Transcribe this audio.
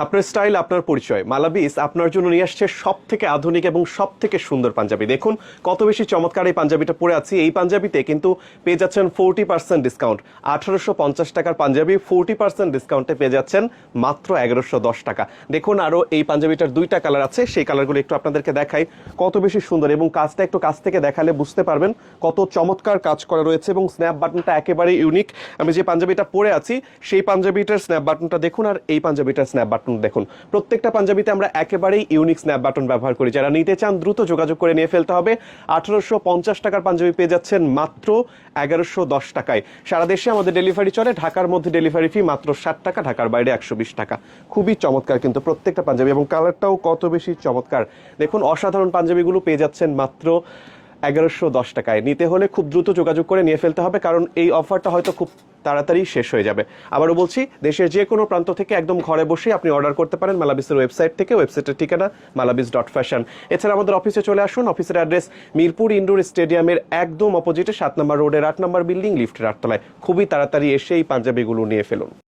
আপনার স্টাইল, আপনার পরিচয়। মালাবিস আপনার জন্য নিয়ে আসছে সব থেকে আধুনিক এবং সব থেকে সুন্দর পাঞ্জাবি। দেখুন কত বেশি চমৎকার এই পাঞ্জাবিটা পরে আছি। এই পাঞ্জাবিতে কিন্তু পেয়ে যাচ্ছেন 40% ডিসকাউন্ট। 1850 টাকার পাঞ্জাবি 40% ডিসকাউন্টে পেয়ে যাচ্ছেন মাত্র 1110 টাকা। দেখুন আরও এই পাঞ্জাবিটার দুইটা কালার আছে, সেই কালারগুলো একটু আপনাদেরকে দেখাই। কত বেশি সুন্দর এবং কাজটা একটু কাছ থেকে দেখালে বুঝতে পারবেন কত চমৎকার কাজ করা রয়েছে এবং স্ন্যাপ বাটনটা একেবারে ইউনিক। আমি যে পাঞ্জাবিটা পরে আছি সেই পাঞ্জাবিটার স্ন্যাপ বাটনটা দেখুন আর এই পাঞ্জাবিটার স্ন্যাপ বাটন দেখুন। প্রত্যেকটা পাঞ্জাবিতে আমরা একেবারেই ইউনিক স্ন্যাপ বাটন ব্যবহার করি। যারা নিতে চান দ্রুত যোগাযোগ করে নিয়ে ফেলতে হবে। 1850 টাকার পাঞ্জাবি পেয়ে যাচ্ছেন মাত্র 1110 টাকায়। সারা দেশে আমাদের ডেলিভারি চলে। ঢাকার মধ্যে ডেলিভারি ফি মাত্র 60 টাকা, ঢাকার বাইরে 120 টাকা। খুবই চমৎকার কিন্তু প্রত্যেকটা পাঞ্জাবি এবং কালারটাও কত বেশি চমৎকার। দেখুন অসাধারণ পাঞ্জাবিগুলো পেয়ে যাচ্ছেন মাত্র 1110 টাকায়। নিতে হলে খুব দ্রুত যোগাযোগ করে নিয়ে ফেলতে হবে, কারণ এই অফারটা হয়তো খুব তাড়াতাড়ি শেষ হয়ে যাবে। আবারও বলছি, দেশের যে কোনো প্রান্ত থেকে একদম ঘরে বসে আপনি অর্ডার করতে পারেন মালাবিসের ওয়েবসাইট থেকে। ওয়েবসাইটের ঠিকানা malabis.fashion। এছাড়া আমাদের অফিসে চলে আসুন। অফিসের অ্যাড্রেস মিরপুর ইনডোর স্টেডিয়ামের একদম অপোজিটে 7 নম্বর রোডের 8 নম্বর বিল্ডিং, লিফটের 8 তলায়। খুবই তাড়াতাড়ি এসে এই পাঞ্জাবিগুলো নিয়ে ফেলুন।